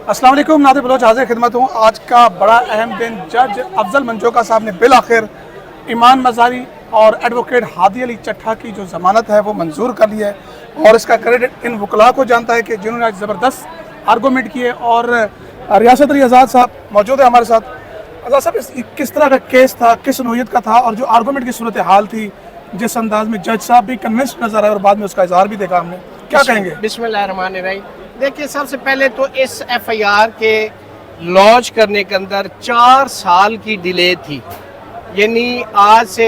अस्सलाम वालेकुम, नादिर बलोच हाजिर खिदमत हूँ। आज का बड़ा अहम दिन, जज अफजल मंजोका साहब ने बिल आखिर ईमान मज़ारी और एडवोकेट हादी अली चट्ठा की जो ज़मानत है वो मंजूर कर ली है, और इसका क्रेडिट इन वकला को जानता है कि जिन्होंने आज ज़बरदस्त आर्गूमेंट किए। और रियासत अली आज़ाद साहब मौजूद है हमारे साथ। आज़ाद साहब, किस तरह का केस था, किस नोयत का था, और जो आर्गूमेंट की सूरत हाल थी, जिस अंदाज में जज साहब भी कन्विंस्ड नजर आए और बाद में उसका इजहार भी देखा हमने, क्या कहेंगे? बिस्मिल्लाहिर्रहमानिर्रहीम। देखिए, सबसे पहले तो इस एफआईआर के लॉन्च करने के अंदर 4 साल की डिले थी। यानी आज से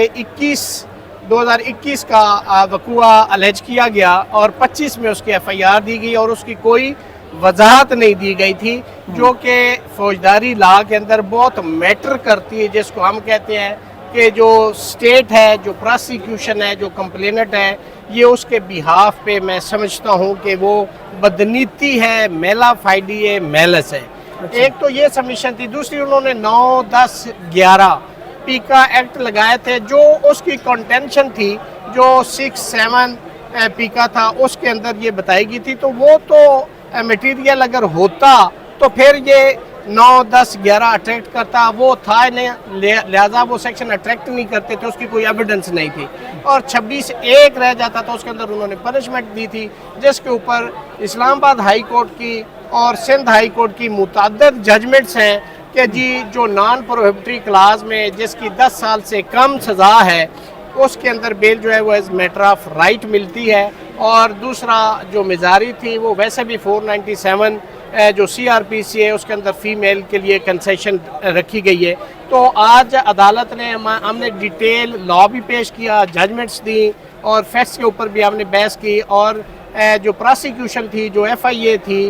2021 का वक़ुआ अलज किया गया और 25 में उसकी एफआईआर दी गई और उसकी कोई वजाहत नहीं दी गई थी, जो कि फौजदारी लॉ के अंदर बहुत मैटर करती है, जिसको हम कहते हैं कि जो स्टेट है, जो प्रोसिक्यूशन है, जो कंप्लेनेंट है, ये उसके बिहाफ पे मैं समझता हूँ कि वो बदनीति है, मेला फाइडी है, मेलस है। एक तो ये सबमिशन थी। दूसरी, उन्होंने 9, 10, 11 पीका एक्ट लगाए थे, जो उसकी कंटेंशन थी, जो 6, 7 पीका था, उसके अंदर ये बताई गई थी। तो वो तो मटेरियल अगर होता तो फिर ये 9, 10, 11 अट्रैक्ट करता, वो था नहीं, लिहाजा वो सेक्शन अट्रैक्ट नहीं करते थे, उसकी कोई एविडेंस नहीं थी। और 26(1) रह जाता था, उसके अंदर उन्होंने पनिशमेंट दी थी, जिसके ऊपर इस्लामाबाद हाई कोर्ट की और सिंध हाई कोर्ट की मुतअद्दिद जजमेंट्स हैं कि जी जो नॉन प्रोहिबिटरी क्लास में जिसकी 10 साल से कम सज़ा है, उसके अंदर बेल जो है वो एज मैटर ऑफ राइट मिलती है। और दूसरा जो मिजारी थी, वो वैसे भी 497 जो CRPC है उसके अंदर फ़ीमेल के लिए कंसेशन रखी गई है। तो आज अदालत ने हमने डिटेल लॉ भी पेश किया, जजमेंट्स दी और फैक्ट्स के ऊपर भी हमने बहस की। और जो प्रोसिक्यूशन थी, जो FIA थी,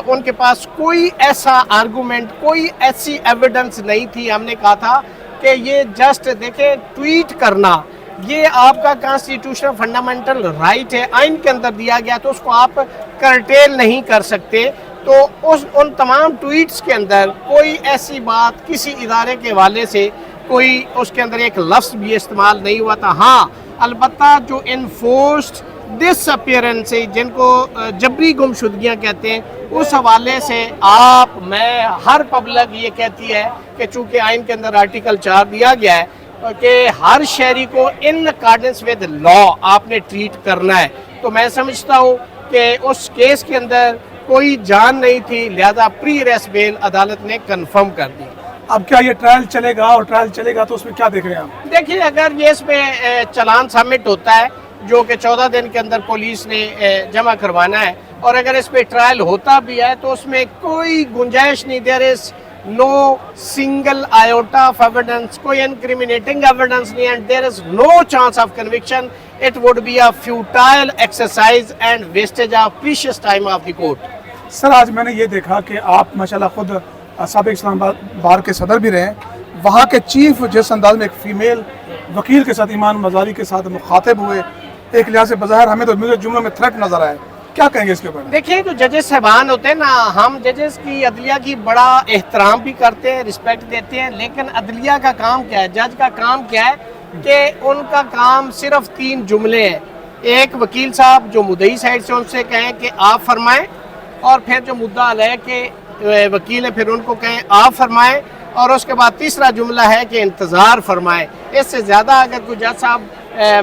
उनके पास कोई ऐसा आर्गूमेंट, कोई ऐसी एविडेंस नहीं थी। हमने कहा था कि ये जस्ट देखें, ट्वीट करना ये आपका कॉन्स्टिट्यूशनल फंडामेंटल राइट है, आइन के अंदर दिया गया, तो उसको आप करटेल नहीं कर सकते। तो उन तमाम ट्वीट्स के अंदर कोई ऐसी बात किसी इदारे के हवाले से कोई उसके अंदर एक लफ्ज़ भी इस्तेमाल नहीं हुआ था। हाँ, अलबत्ता जो इन्फोर्स्ड डिसअपीयरेंस है, जिनको जबरी गुमशुदगियाँ कहते हैं, उस हवाले से आप, मैं, हर पब्लिक ये कहती है कि चूँकि आइन के अंदर आर्टिकल 4 दिया गया है कि हर शहरी को इन अकॉर्डेंस विद लॉ आपने ट्रीट करना है। तो मैं समझता हूँ कि उस केस के अंदर कोई जान नहीं थी, लिहाजा प्री अरेस्ट बेल अदालत ने कंफर्म कर दी। अब क्या ये ट्रायल चलेगा, और ट्रायल चलेगा तो उसमें क्या देख रहे हैं आप? देखिए, अगर ये इसमें चालान सबमिट होता है, जो कि 14 दिन के अंदर पुलिस ने जमा करवाना है, और अगर इस पर ट्रायल होता भी है तो उसमें कोई गुंजाइश नहीं, there is no single iota of evidence, कोई इनक्रिमिनेटिंग एविडेंस नहीं, and there is no chance of conviction. It would be a futile exercise and wastage of precious time of the court. Sir, आज मैंने ये देखा कि आप माशाल्लाह खुद साबिक इस्लामाबाद बार के सदर भी रहे, वहाँ के चीफ जिस अंदाज में एक फ़ीमेल वकील के साथ, ईमान मज़ारी के साथ मुखातिब हुए, एक लिहाज से बज़ाहिर हमें तो मुझे जुमलों में थ्रेट नज़र आए, क्या कहेंगे इसके ऊपर? देखिए, जो जजेस साहबान होते हैं ना, हम जजेस की, अदलिया की बड़ा एहतराम भी करते हैं, रिस्पेक्ट देते हैं, लेकिन अदलिया का काम क्या है, जज का काम क्या है कि उनका काम सिर्फ 3 जुमले हैं। एक, वकील साहब जो मुद्दई साइड से उनसे कहें कि आप फरमाएं, और फिर जो मुद्दा अलग के वकील है फिर उनको कहें आप फरमाएं, और उसके बाद तीसरा जुमला है कि इंतज़ार फरमाएं। इससे ज़्यादा अगर कोई जज साहब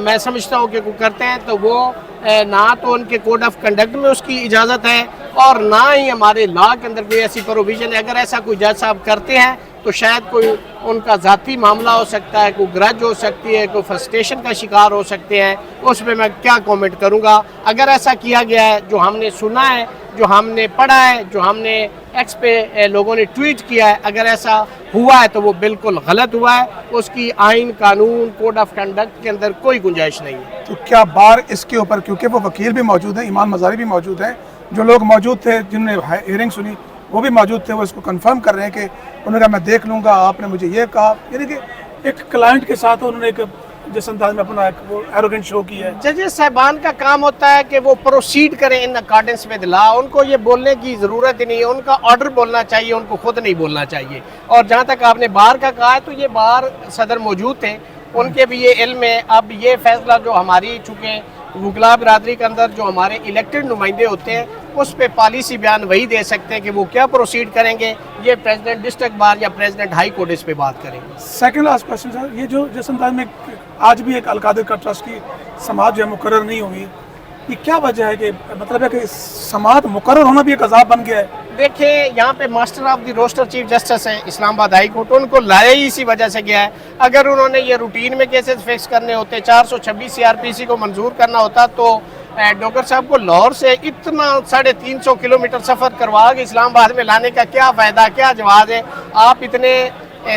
मैं समझता हूँ कि कोई करते हैं तो वो ना तो उनके कोड ऑफ कंडक्ट में उसकी इजाज़त है, और ना ही हमारे लॉ के अंदर कोई ऐसी प्रोविज़न है। अगर ऐसा कोई जज साहब करते हैं तो शायद कोई उनका ज़ाती मामला हो सकता है, कोई ग्रज हो सकती है, कोई फ्रस्ट्रेशन का शिकार हो सकते हैं, उसमें मैं क्या कमेंट करूँगा। अगर ऐसा किया गया है, जो हमने सुना है, जो हमने पढ़ा है, जो हमने एक्स पे लोगों ने ट्वीट किया है, अगर ऐसा हुआ है तो वो बिल्कुल गलत हुआ है, उसकी आइन, कानून, कोड ऑफ कंडक्ट के अंदर कोई गुंजाइश नहीं है। तो क्या बार इसके ऊपर, क्योंकि वो वकील भी मौजूद हैं, ईमान मज़ारी भी मौजूद हैं, जो लोग मौजूद थे जिन्होंने हियरिंग सुनी वो भी मौजूद थे, वो इसको कंफर्म कर रहे हैं कि उन्होंने कहा मैं देख लूँगा, आपने मुझे ये कहा, यानी कि एक क्लाइंट के साथ उन्होंने एक जिस अंदाज में अपना वो एरोगेंट शो किया है। जजेस साहबान का काम होता है कि वो प्रोसीड करें इन अकॉर्डेंस विद लॉ, उनको ये बोलने की ज़रूरत ही नहीं है, उनका ऑर्डर बोलना चाहिए, उनको खुद नहीं बोलना चाहिए। और जहाँ तक आपने बार का कहा है, तो ये बार सदर मौजूद थे, उनके भी ये इल्म है। अब ये फैसला जो हमारी, चूँकि वकला बरादरी के अंदर जो हमारे इलेक्टेड नुमाइंदे होते हैं, اس پہ پالیسی بیان وہی دے سکتے ہیں کہ وہ کیا پروسیڈ کریں گے. یہ پریزیڈنٹ ڈسٹرکٹ بار یا پریزیڈنٹ ہائی کورٹ اس پہ بات کریں گے. سیکنڈ لاسٹ کوشچن سر, یہ جو جس انداز میں آج بھی ایک القادر کا ٹرسٹ کی سماعت جو ہے مقرر نہیں ہوئی, یہ کیا وجہ ہے کہ مطلب ہے کہ سماعت مقرر ہونا بھی ایک عذاب بن گیا ہے؟ دیکھیں یہاں پہ master of the roster chief justice ہیں اسلام آباد ہائی کورٹ, ان کو لایا ہی اسی وجہ سے گیا ہے. اگر انہوں نے یہ روٹین میں کیسز فکس کرنے ہوتے, 426 CRPC کو منظور کرنا ہوتا, تو ڈاکٹر صاحب کو لاہور سے اتنا 350 کلومیٹر سفر کروا کے اسلام آباد میں لانے کا کیا فائدہ, کیا جواز ہے؟ آپ اتنے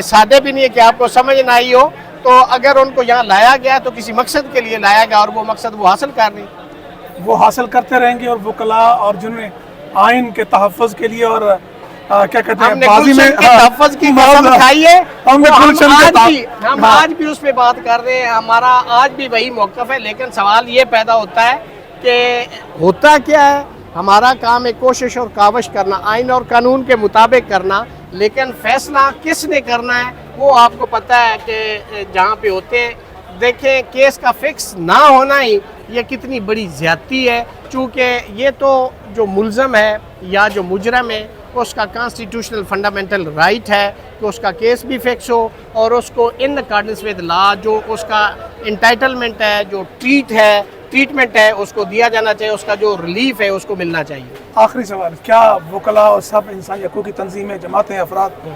سادے بھی نہیں ہے کہ آپ کو سمجھ نہ آئی ہو. تو اگر ان کو یہاں لایا گیا تو کسی مقصد کے لیے لایا گیا, اور وہ مقصد وہ حاصل کر رہے ہیں, وہ حاصل کرتے رہیں گے. اور وکلاء اور جنہوں نے آئین کے تحفظ کے لیے اور کیا کہتے ہیں ہم نے بازی میں گلشن کے تحفظ کی قسم کھائی ہے, ہم آج بھی اس پہ بات کر رہے ہیں, ہمارا آج بھی وہی موقف ہے. لیکن سوال یہ پیدا ہوتا ہے کہ ہوتا کیا ہے, ہمارا کام ہے کوشش اور کاوش کرنا, آئین اور قانون کے مطابق کرنا, لیکن فیصلہ کس نے کرنا ہے وہ آپ کو پتہ ہے کہ جہاں پہ ہوتے ہیں. دیکھیں کیس کا فکس نہ ہونا ہی یہ کتنی بڑی زیادتی ہے, چونکہ یہ تو جو ملزم ہے یا جو مجرم ہے اس کا کانسٹیٹیوشنل فنڈامنٹل رائٹ ہے کہ اس کا کیس بھی فکس ہو, اور اس کو ان اکارڈنس ود لا جو اس کا انٹائٹلمنٹ ہے, جو ٹریٹمنٹ ہے اس کو دیا جانا چاہیے, اس کا جو ریلیف ہے اس کو ملنا چاہیے. آخری سوال, کیا وکلاء اور سب انسانی حقوق کی تنظیمیں, جماعتیں, افراد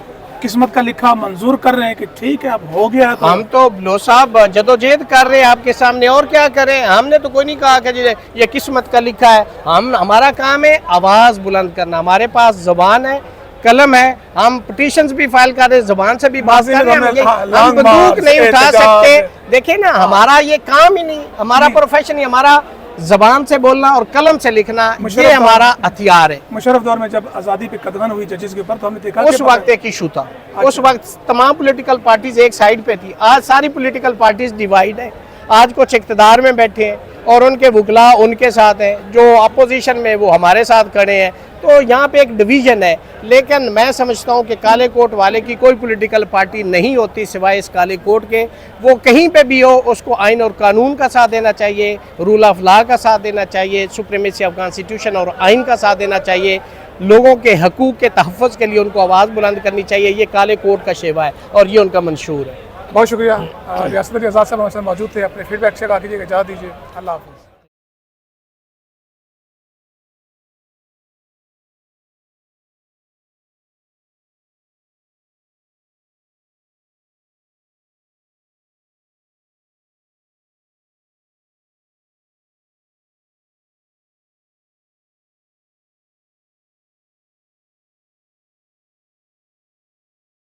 قسمت کا لکھا منظور کر رہے ہیں کہ ٹھیک ہے اب ہو گیا ہے؟ ہم تو لو صاحب جدوجہد کر رہے ہیں آپ کے سامنے, اور کیا کریں. ہم نے تو کوئی نہیں کہا کہ یہ قسمت کا لکھا ہے. ہمارا کام ہے آواز بلند کرنا, ہمارے پاس زبان ہے, قلم ہے, ہم پٹیشنز بھی فائل کر رہے ہیں, زبان سے بھی بات کر رہے ہیں, ہم بندوق نہیں اٹھا سکتے. دیکھیں نا ہمارا یہ کام ہی نہیں, ہمارا پروفیشن ہی, ہمارا زبان سے بولنا اور قلم سے لکھنا یہ ہمارا ہتھیار ہے. مشرف دور میں جب آزادی پہ قدغن ہوئی ججز کے اوپر تو ہم نے دیکھا اس وقت ایک ایشو تھا, اس وقت تمام پولیٹیکل پارٹیز ایک سائیڈ پہ تھی. آج ساری پولیٹیکل پارٹیز ڈیوائیڈ ہے, آج کچھ اقتدار میں بیٹھے ہیں اور ان کے وکلاء ان کے ساتھ ہیں, جو اپوزیشن میں وہ ہمارے ساتھ کھڑے ہیں. تو یہاں پہ ایک ڈویژن ہے. لیکن میں سمجھتا ہوں کہ کالے کوٹ والے کی کوئی پولیٹیکل پارٹی نہیں ہوتی سوائے اس کالے کوٹ کے. وہ کہیں پہ بھی ہو اس کو آئین اور قانون کا ساتھ دینا چاہیے, رول آف لا کا ساتھ دینا چاہیے, سپریمیسی آف کانسٹیٹیوشن اور آئین کا ساتھ دینا چاہیے, لوگوں کے حقوق کے تحفظ کے لیے ان کو آواز بلند کرنی چاہیے. یہ کالے کوٹ کا شیوا ہے اور یہ ان کا منشور ہے. بہت شکریہ. ریاست علی آزاد صاحب ہمارے ساتھ موجود تھے, اپنے فیڈ بیک شیئر کیجیے گا. اجازت دیجیے, اللہ حافظ.